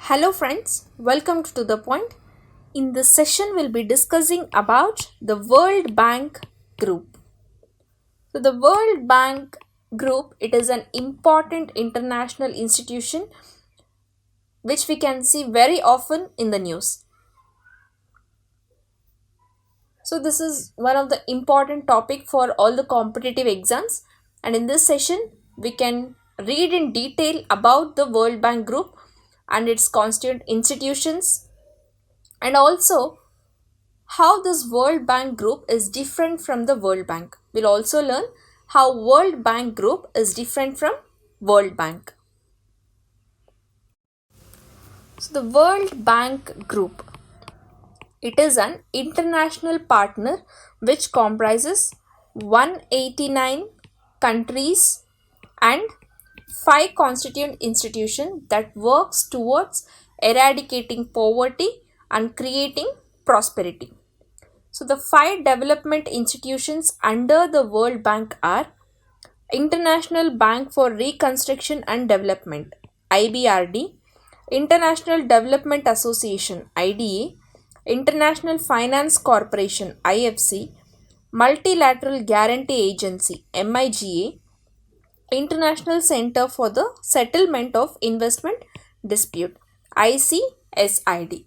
Hello friends, welcome to The Point. In this session, we'll be discussing about the World Bank Group. So the World Bank Group, it is an important international institution which we can see very often in the news. So this is one of the important topic for all the competitive exams, and in this session we can read in detail about the World Bank Group and its constituent institutions, and also how this World Bank Group is different from the World Bank. We'll also learn how World Bank Group is different from World Bank. So the World Bank Group, it is an international partner which comprises 189 countries and 5 constituent institutions that works towards eradicating poverty and creating prosperity. So the 5 development institutions under the World Bank are International Bank for Reconstruction and Development (IBRD), International Development Association (IDA), International Finance Corporation (IFC), Multilateral Guarantee Agency (MIGA), International Center for the Settlement of Investment Dispute (ICSID).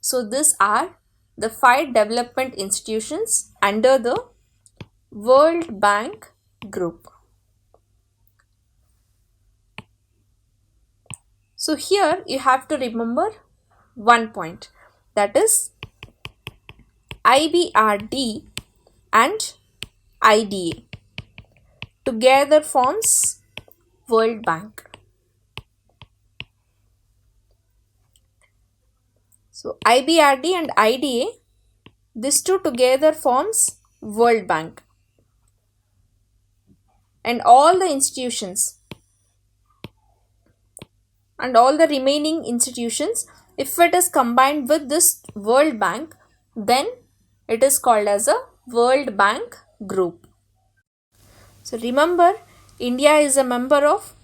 So these are the 5 development institutions under the World Bank Group. So here you have to remember one point, that is IBRD and IDA together forms World Bank. So IBRD and IDA, these two together forms World Bank, and all the institutions and all the remaining institutions, if it is combined with this World Bank, then it is called as a World Bank Group. So remember, India is a member of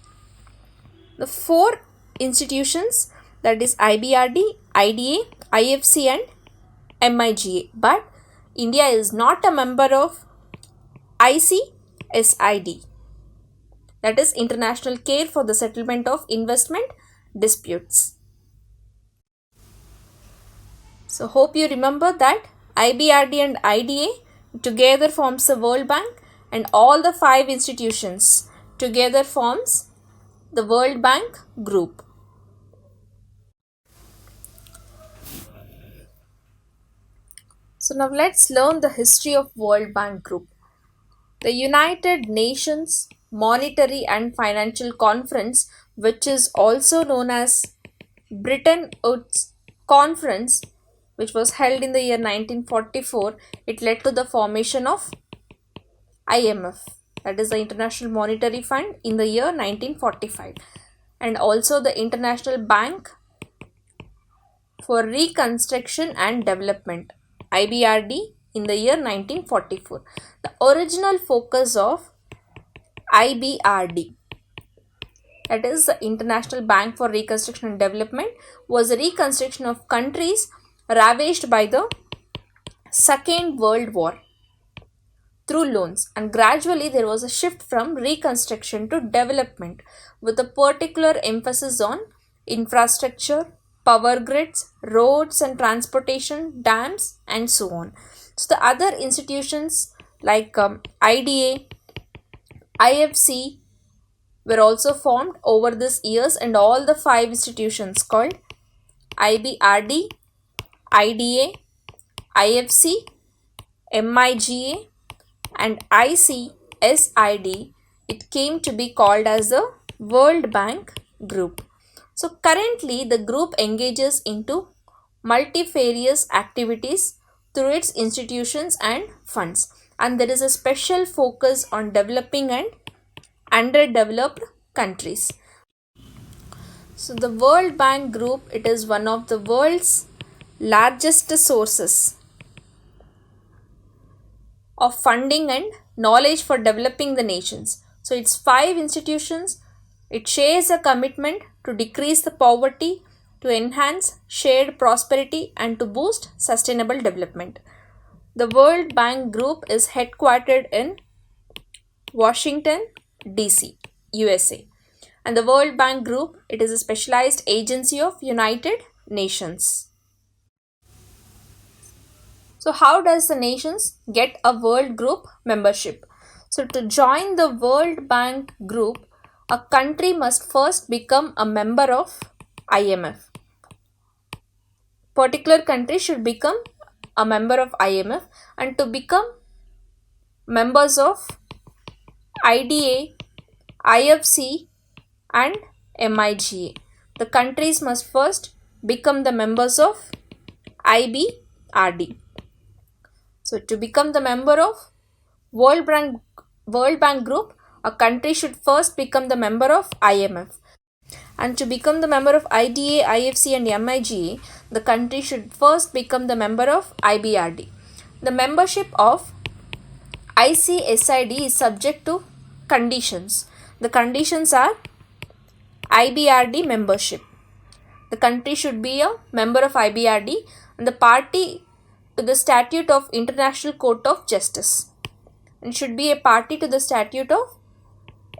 the 4 institutions, that is IBRD, IDA, IFC and MIGA, but India is not a member of ICSID, that is International Care for the Settlement of Investment Disputes. So hope you remember that IBRD and IDA together forms the World Bank, and all the 5 institutions together forms the World Bank Group. So now let's learn the history of World Bank Group. The United Nations Monetary and Financial Conference, which is also known as Bretton Woods Conference, which was held in the year 1944, it led to the formation of IMF, that is the International Monetary Fund, in the year 1945, and also the International Bank for Reconstruction and Development (IBRD) in the year 1944. The original focus of IBRD, that is the International Bank for Reconstruction and Development, was the reconstruction of countries ravaged by the Second World War through loans, and gradually there was a shift from reconstruction to development with a particular emphasis on infrastructure, power grids, roads and transportation, dams and so on. So the other institutions like IDA, IFC were also formed over these years, and all the 5 institutions called IBRD, IDA, IFC, MIGA and ICSID, it came to be called as the World Bank Group. So currently the group engages into multifarious activities through its institutions and funds, and there is a special focus on developing and underdeveloped countries. So the World Bank Group, it is one of the world's largest sources of funding and knowledge for developing the nations. So it's 5 institutions. It shares a commitment to decrease the poverty, to enhance shared prosperity and to boost sustainable development. The World Bank Group is headquartered in Washington, D.C., USA. And the World Bank Group, it is a specialized agency of United Nations. So how does the nations get a World Group membership? So to join the World Bank Group, a country must first become a member of IMF. Particular country should become a member of IMF, and to become members of IDA, IFC and MIGA. The countries must first become the members of IBRD. So to become the member of World Bank Group, a country should first become the member of IMF. And to become the member of IDA, IFC and MIGA, the country should first become the member of IBRD. The membership of ICSID is subject to conditions. The conditions are IBRD membership. The country should be a member of IBRD and the party to the Statute of International Court of Justice. And should be a party to the Statute of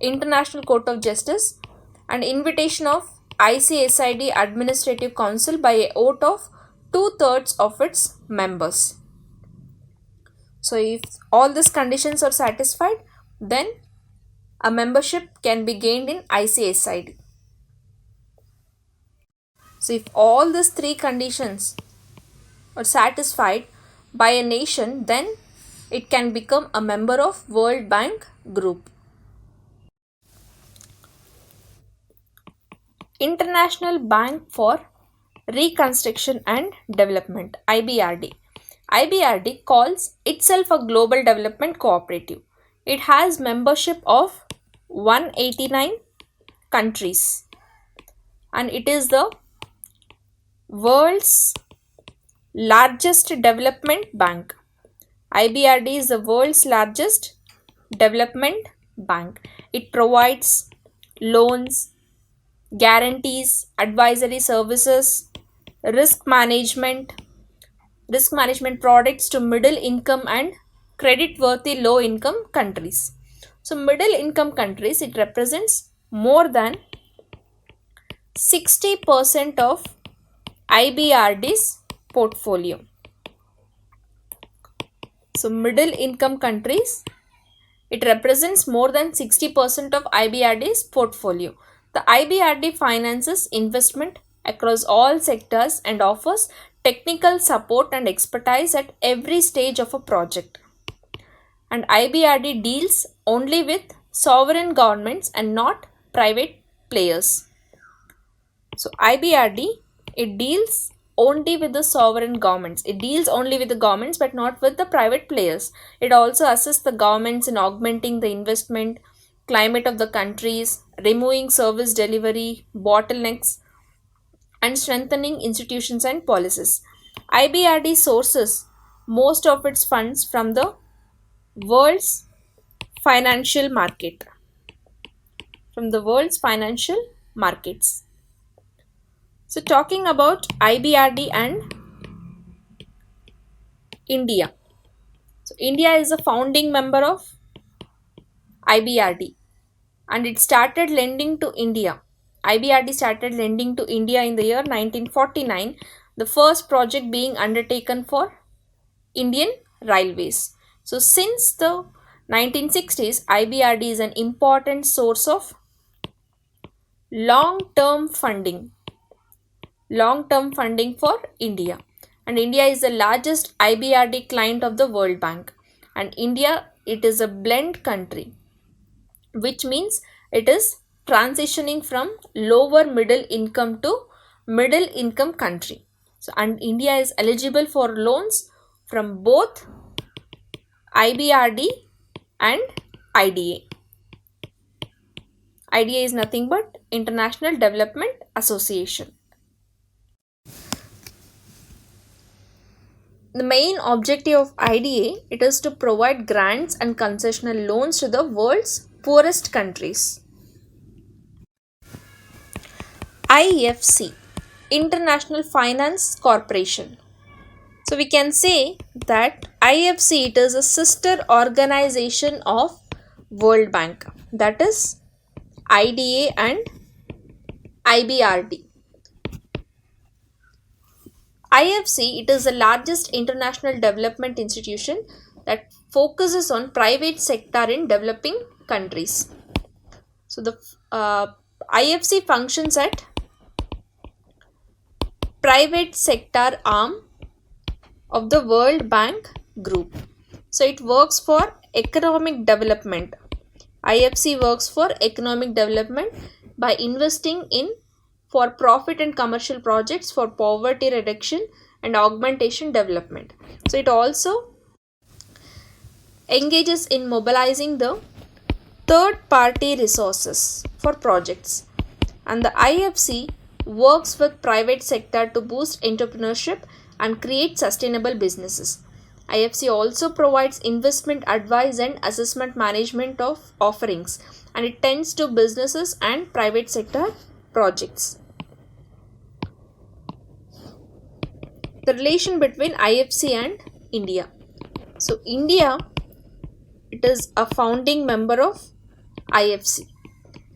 International Court of Justice and invitation of ICSID Administrative Council by a vote of 2/3 of its members. So if all these conditions are satisfied, then a membership can be gained in ICSID. So if all these three conditions are satisfied by a nation, then it can become a member of World Bank Group. International Bank for Reconstruction and Development, IBRD. IBRD calls itself a global development cooperative. It has membership of 189 countries and it is the world's largest development bank. IBRD is the world's largest development bank. It provides loans, guarantees, advisory services, risk management products to middle income and credit worthy low income countries. So middle income countries, it represents more than 60% of IBRD's portfolio. So middle income countries, it represents more than 60% of IBRD's portfolio. The IBRD finances investment across all sectors and offers technical support and expertise at every stage of a project. And IBRD deals only with sovereign governments and not private players. So IBRD, it deals only with the sovereign governments. It deals only with the governments but not with the private players. It also assists the governments in augmenting the investment, climate of the countries, removing service delivery, bottlenecks, and strengthening institutions and policies. IBRD sources most of its funds from the world's financial market. From the world's financial markets. So talking about IBRD and India. So India is a founding member of IBRD and it started lending to India. IBRD started lending to India in the year 1949, the first project being undertaken for Indian Railways. So since the 1960s, IBRD is an important source of long-term funding for India. And India is the largest IBRD client of the World Bank. And India, it is a blend country, which means it is transitioning from lower middle income to middle income country. So, and India is eligible for loans from both IBRD and IDA. IDA is nothing but International Development Association. The main objective of IDA, it is to provide grants and concessional loans to the world's poorest countries. IFC. International Finance Corporation. So we can say that IFC, it is a sister organization of World Bank, that is IDA and IBRD. IFC, it is the largest international development institution that focuses on private sector in developing countries. So the IFC functions at private sector arm of the World Bank Group. So it works for economic development. IFC works for economic development by investing in for profit and commercial projects for poverty reduction and augmentation development. So it also engages in mobilizing the third party resources for projects, and the IFC works with private sector to boost entrepreneurship and create sustainable businesses. IFC also provides investment advice and assessment management of offerings, and it tends to businesses and private sector projects. The relation between IFC and India. So India, it is a founding member of IFC,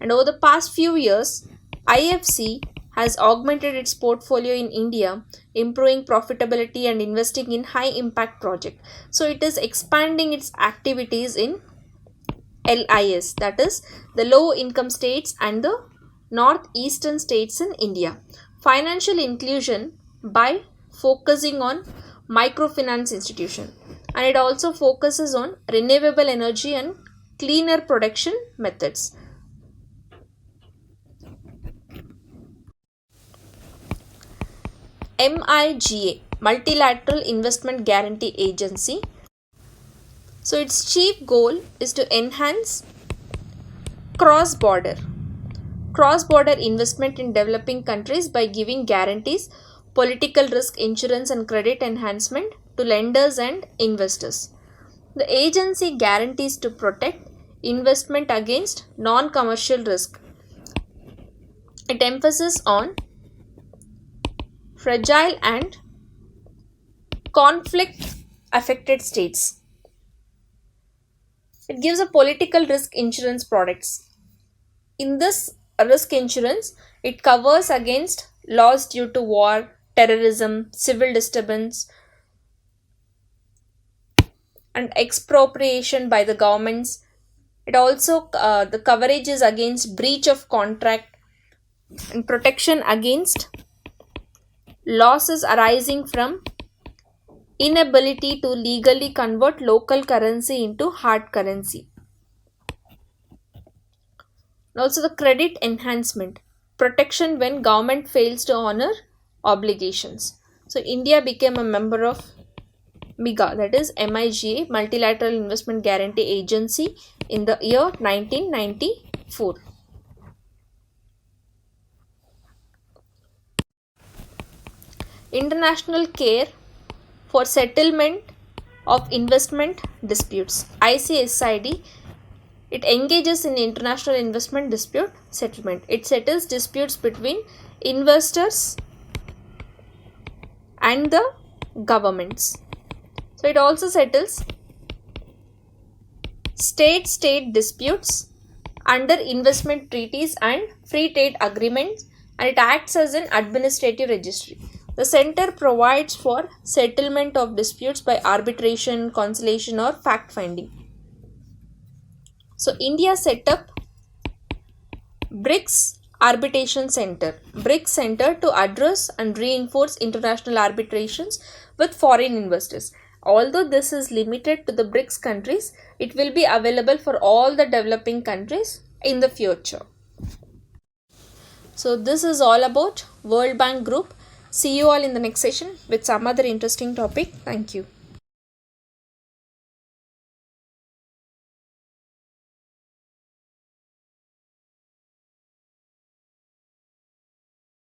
and over the past few years IFC has augmented its portfolio in India, improving profitability and investing in high impact projects. So it is expanding its activities in LIS, that is the low income states and the northeastern states in India. Financial inclusion by focusing on microfinance institution, and it also focuses on renewable energy and cleaner production methods. MIGA, Multilateral Investment Guarantee Agency. So its chief goal is to enhance cross-border investment in developing countries by giving guarantees, political risk insurance and credit enhancement to lenders and investors. The agency guarantees to protect investment against non-commercial risk. It emphasizes on fragile and conflict affected states. It gives a political risk insurance products. In this risk insurance, it covers against loss due to war, terrorism, civil disturbance, and expropriation by the governments. It also the coverage is against breach of contract and protection against losses arising from inability to legally convert local currency into hard currency. And also the credit enhancement, protection when government fails to honor obligations. So India became a member of MIGA, that is MIGA, Multilateral Investment Guarantee Agency, in the year 1994. International Care for Settlement of Investment Disputes, ICSID. It engages in international investment dispute settlement. It settles disputes between investors and the governments. So it also settles state-state disputes under investment treaties and free trade agreements, and it acts as an administrative registry. The center provides for settlement of disputes by arbitration, conciliation or fact-finding. So India set up BRICS Arbitration Center, BRICS Center, to address and reinforce international arbitrations with foreign investors. Although this is limited to the BRICS countries, it will be available for all the developing countries in the future. So this is all about World Bank Group. See you all in the next session with some other interesting topic. Thank you.